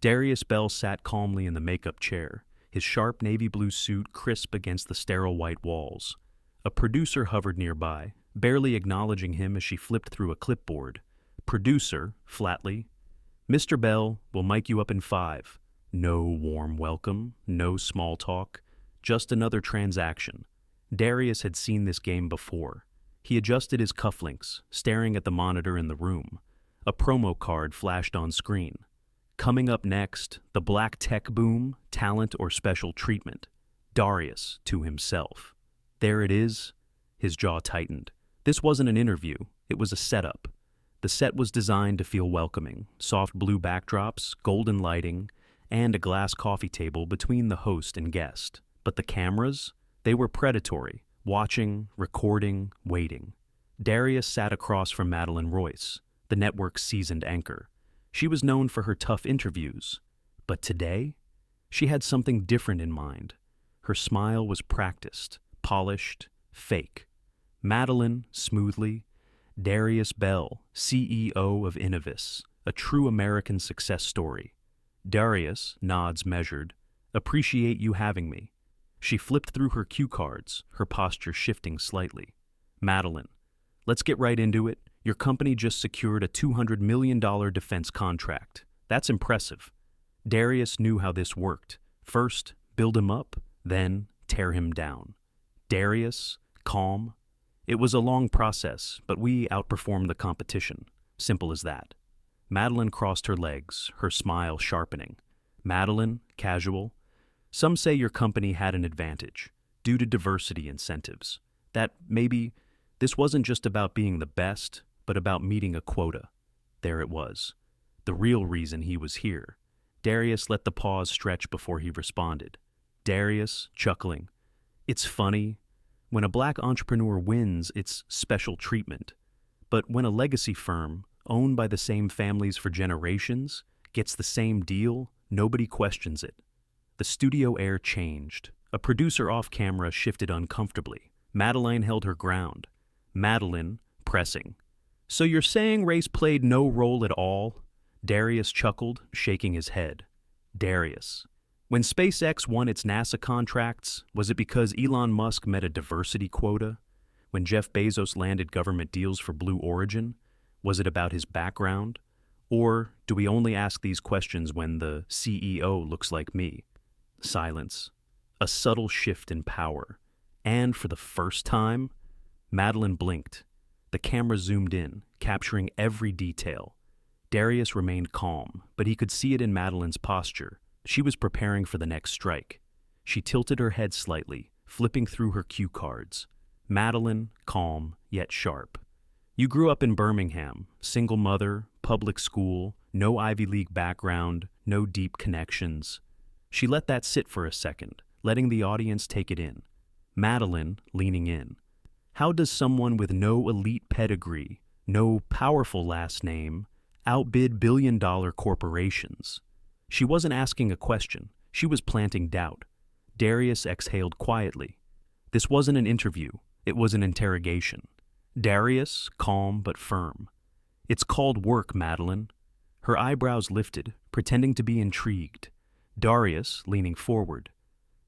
Darius Bell sat calmly in the makeup chair, his sharp navy blue suit crisp against the sterile white walls. A producer hovered nearby, barely acknowledging him as she flipped through a clipboard. Producer, flatly, "Mr. Bell, we'll mic you up in 5. No warm welcome, no small talk, just another transaction." Darius had seen this game before. He adjusted his cufflinks, staring at the monitor in the room. A promo card flashed on screen. Coming up next, the black tech boom, talent or special treatment. Darius to himself. There it is. His jaw tightened. This wasn't an interview, it was a setup. The set was designed to feel welcoming, soft blue backdrops, golden lighting, and a glass coffee table between the host and guest. But the cameras? They were predatory, watching, recording, waiting. Darius sat across from Madeline Royce, the network's seasoned anchor. She was known for her tough interviews. But today, she had something different in mind. Her smile was practiced, polished, fake. Madeline, smoothly, "Darius Bell, CEO of Innovis, a true American success story." Darius, nods measured, "Appreciate you having me." She flipped through her cue cards, her posture shifting slightly. "Madeline, let's get right into it. Your company just secured a $200 million defense contract. That's impressive." Darius knew how this worked. First, build him up, then tear him down. Darius, calm. "It was a long process, but we outperformed the competition. Simple as that." Madeline crossed her legs, her smile sharpening. "Madeline, casual. Some say your company had an advantage, due to diversity incentives. That maybe this wasn't just about being the best, but about meeting a quota." There it was. The real reason he was here. Darius let the pause stretch before he responded. Darius, chuckling, "It's funny. When a black entrepreneur wins, it's special treatment. But when a legacy firm, owned by the same families for generations, gets the same deal, nobody questions it." The studio air changed. A producer off-camera shifted uncomfortably. Madeline held her ground. Madeline, pressing. "So you're saying race played no role at all?" Darius chuckled, shaking his head. Darius, "When SpaceX won its NASA contracts, was it because Elon Musk met a diversity quota? When Jeff Bezos landed government deals for Blue Origin, was it about his background? Or do we only ask these questions when the CEO looks like me?" Silence. A subtle shift in power. And for the first time, Madeline blinked. The camera zoomed in, capturing every detail. Darius remained calm, but he could see it in Madeline's posture. She was preparing for the next strike. She tilted her head slightly, flipping through her cue cards. Madeline, calm, yet sharp. "You grew up in Birmingham, single mother, public school, no Ivy League background, no deep connections." She let that sit for a second, letting the audience take it in. Madeline, leaning in. "How does someone with no elite pedigree, no powerful last name, outbid billion-dollar corporations?" She wasn't asking a question, she was planting doubt. Darius exhaled quietly. This wasn't an interview, it was an interrogation. Darius, calm but firm. "It's called work, Madeline." Her eyebrows lifted, pretending to be intrigued. Darius, leaning forward.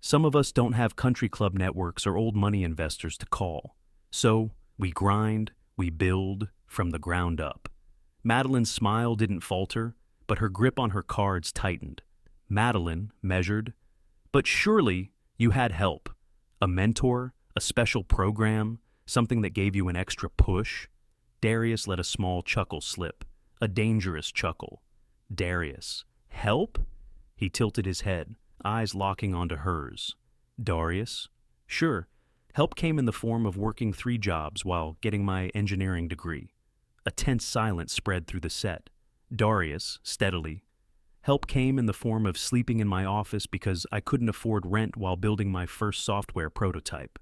"Some of us don't have country club networks or old money investors to call. So, we grind, we build, from the ground up." Madeline's smile didn't falter, but her grip on her cards tightened. Madeline measured. "But surely you had help. A mentor, a special program, something that gave you an extra push?" Darius let a small chuckle slip, a dangerous chuckle. Darius, "Help?" He tilted his head, eyes locking onto hers. Darius, "Sure. Help came in the form of working 3 jobs while getting my engineering degree." A tense silence spread through the set. Darius, steadily, "Help came in the form of sleeping in my office because I couldn't afford rent while building my first software prototype."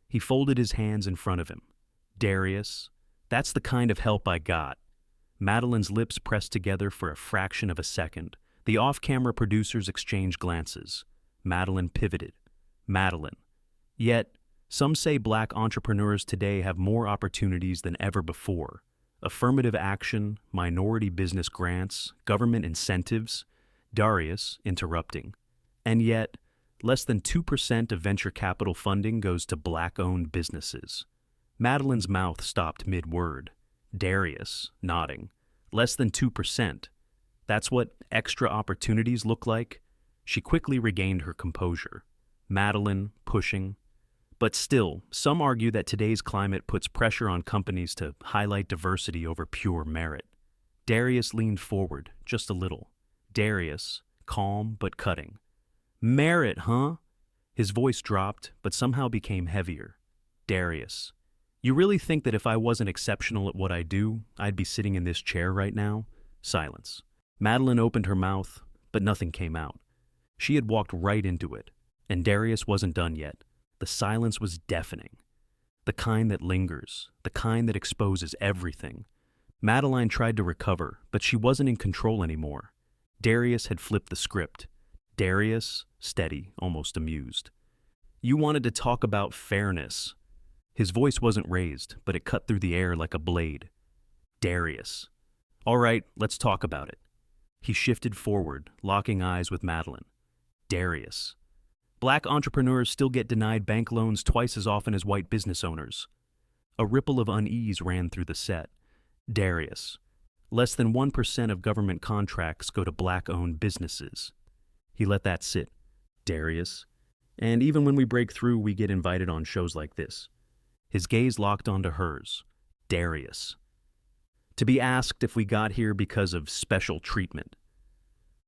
He folded his hands in front of him. Darius, "That's the kind of help I got." Madeline's lips pressed together for a fraction of a second. The off-camera producers exchanged glances. Madeline pivoted. Madeline, "Yet, some say black entrepreneurs today have more opportunities than ever before. Affirmative action, minority business grants, government incentives. Darius, interrupting. And yet, less than 2% of venture capital funding goes to black-owned businesses. Madeline's mouth stopped mid-word. Darius, nodding. Less than 2%. That's what extra opportunities look like? She quickly regained her composure. Madeline, pushing. But still, some argue that today's climate puts pressure on companies to highlight diversity over pure merit. Darius leaned forward, just a little. Darius, calm but cutting. Merit, huh? His voice dropped, but somehow became heavier. Darius, you really think that if I wasn't exceptional at what I do, I'd be sitting in this chair right now? Silence. Madeline opened her mouth, but nothing came out. She had walked right into it, and Darius wasn't done yet. The silence was deafening. The kind that lingers, the kind that exposes everything. Madeline tried to recover, but she wasn't in control anymore. Darius had flipped the script. Darius, steady, almost amused. You wanted to talk about fairness. His voice wasn't raised, but it cut through the air like a blade. Darius. All right, let's talk about it. He shifted forward, locking eyes with Madeline. Darius. Black entrepreneurs still get denied bank loans twice as often as white business owners. A ripple of unease ran through the set. Darius. Less than 1% of government contracts go to black-owned businesses. He let that sit. Darius. And even when we break through, we get invited on shows like this. His gaze locked onto hers. Darius. To be asked if we got here because of special treatment.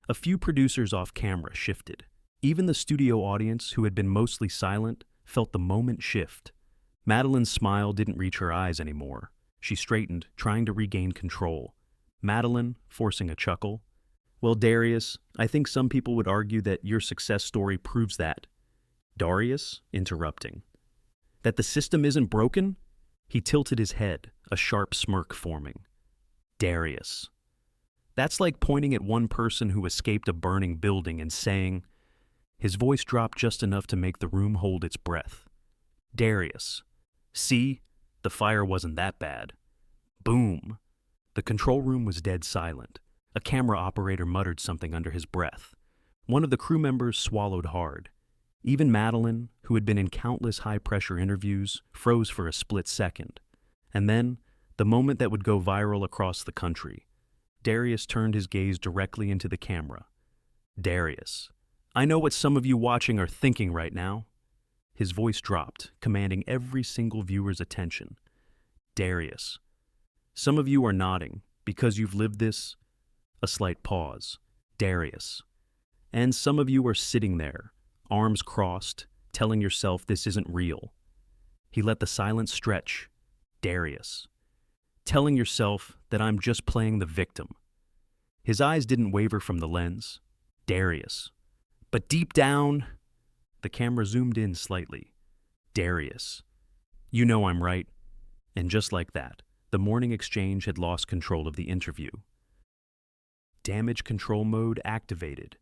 A few producers off camera shifted. Even the studio audience, who had been mostly silent, felt the moment shift. Madeline's smile didn't reach her eyes anymore. She straightened, trying to regain control. Madeline, forcing a chuckle. Well, Darius, I think some people would argue that your success story proves that. Darius, interrupting. That the system isn't broken? He tilted his head, a sharp smirk forming. Darius. That's like pointing at one person who escaped a burning building and saying... His voice dropped just enough to make the room hold its breath. Darius. See? The fire wasn't that bad. Boom. The control room was dead silent. A camera operator muttered something under his breath. One of the crew members swallowed hard. Even Madeline, who had been in countless high-pressure interviews, froze for a split second. And then, the moment that would go viral across the country. Darius turned his gaze directly into the camera. Darius. I know what some of you watching are thinking right now. His voice dropped, commanding every single viewer's attention. Darius. Some of you are nodding, because you've lived this. A slight pause. Darius. And some of you are sitting there, arms crossed, telling yourself this isn't real. He let the silence stretch. Darius. Telling yourself that I'm just playing the victim. His eyes didn't waver from the lens. Darius. But deep down... The camera zoomed in slightly. Darius. You know I'm right. And just like that, the morning exchange had lost control of the interview. Damage control mode activated.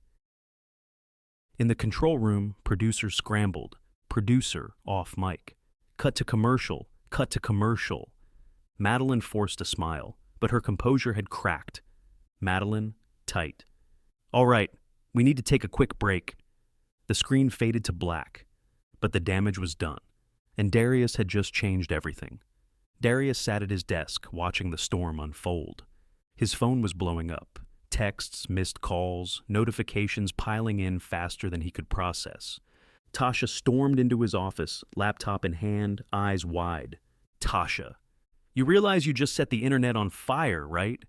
In the control room, producers scrambled. Producer off mic. Cut to commercial. Cut to commercial. Madeline forced a smile, but her composure had cracked. Madeline, tight. All right, we need to take a quick break. The screen faded to black, but the damage was done, and Darius had just changed everything. Darius sat at his desk, watching the storm unfold. His phone was blowing up. Texts, missed calls, notifications piling in faster than he could process. Tasha stormed into his office, laptop in hand, eyes wide. Tasha. You realize you just set the internet on fire, right?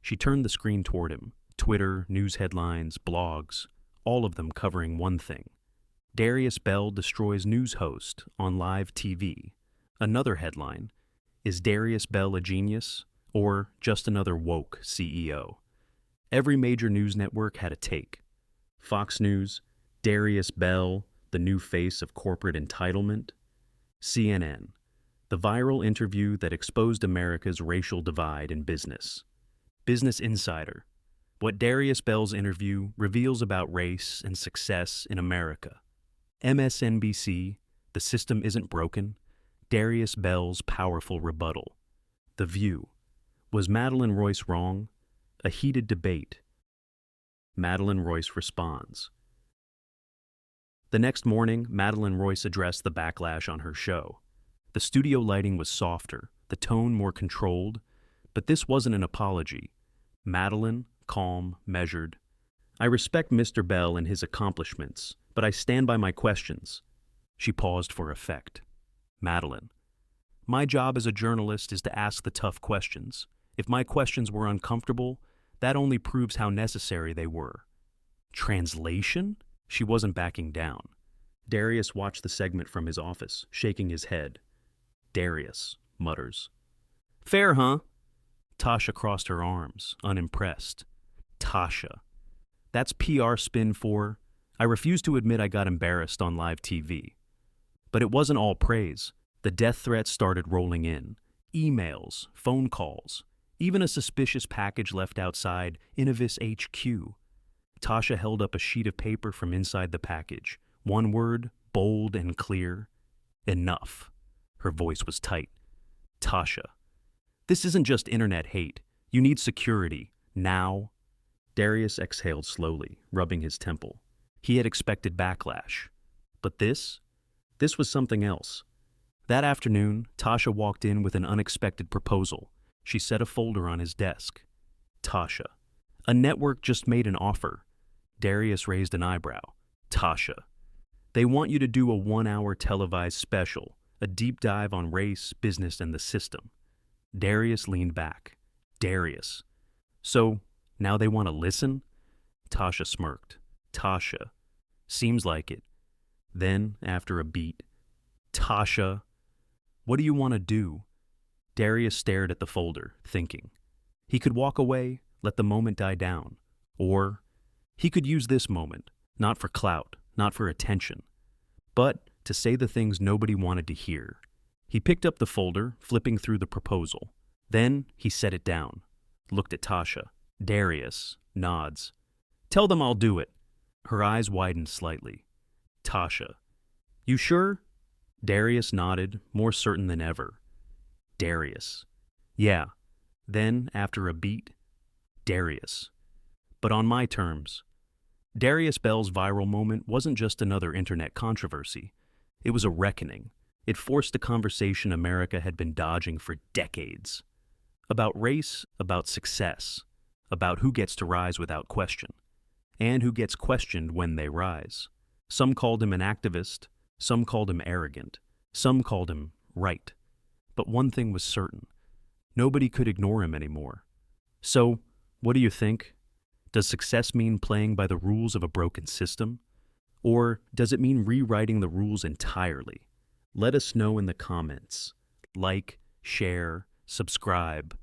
She turned the screen toward him. Twitter, news headlines, blogs, all of them covering one thing. Darius Bell destroys news host on live TV. Another headline. Is Darius Bell a genius? Or just another woke CEO? Every major news network had a take. Fox News, Darius Bell, the new face of corporate entitlement. CNN, the viral interview that exposed America's racial divide in business. Business Insider, what Darius Bell's interview reveals about race and success in America. MSNBC, the system isn't broken. Darius Bell's powerful rebuttal. The View, was Madeline Royce wrong? A heated debate. Madeline Royce responds. The next morning, Madeline Royce addressed the backlash on her show. The studio lighting was softer, the tone more controlled, but this wasn't an apology. Madeline, calm, measured. I respect Mr. Bell and his accomplishments, but I stand by my questions. She paused for effect. Madeline, my job as a journalist is to ask the tough questions. If my questions were uncomfortable, that only proves how necessary they were. Translation? She wasn't backing down. Darius watched the segment from his office, shaking his head. Darius mutters. Fair, huh? Tasha crossed her arms, unimpressed. Tasha. That's PR spin for, I refuse to admit I got embarrassed on live TV. But it wasn't all praise. The death threats started rolling in. Emails, phone calls, even a suspicious package left outside Innovis HQ. Tasha held up a sheet of paper from inside the package. One word, bold and clear. Enough. Her voice was tight. Tasha. This isn't just internet hate. You need security. Now. Darius exhaled slowly, rubbing his temple. He had expected backlash. But this was something else. That afternoon, Tasha walked in with an unexpected proposal. She set a folder on his desk. Tasha. A network just made an offer. Darius raised an eyebrow. Tasha. They want you to do a 1-hour televised special, a deep dive on race, business, and the system. Darius leaned back. Darius. So, now they want to listen? Tasha smirked. Tasha. Seems like it. Then, after a beat, Tasha. What do you want to do? Darius stared at the folder, thinking. He could walk away, let the moment die down. Or he could use this moment, not for clout, not for attention, but to say the things nobody wanted to hear. He picked up the folder, flipping through the proposal. Then he set it down, looked at Tasha. Darius nods. Tell them I'll do it. Her eyes widened slightly. Tasha. You sure? Darius nodded, more certain than ever. Darius. Yeah. Then, after a beat, Darius. But on my terms. Darius Bell's viral moment wasn't just another internet controversy. It was a reckoning. It forced a conversation America had been dodging for decades. About race, about success, about who gets to rise without question, and who gets questioned when they rise. Some called him an activist, some called him arrogant, some called him right. But one thing was certain. Nobody could ignore him anymore. So, what do you think? Does success mean playing by the rules of a broken system? Or does it mean rewriting the rules entirely? Let us know in the comments. Like, share, subscribe,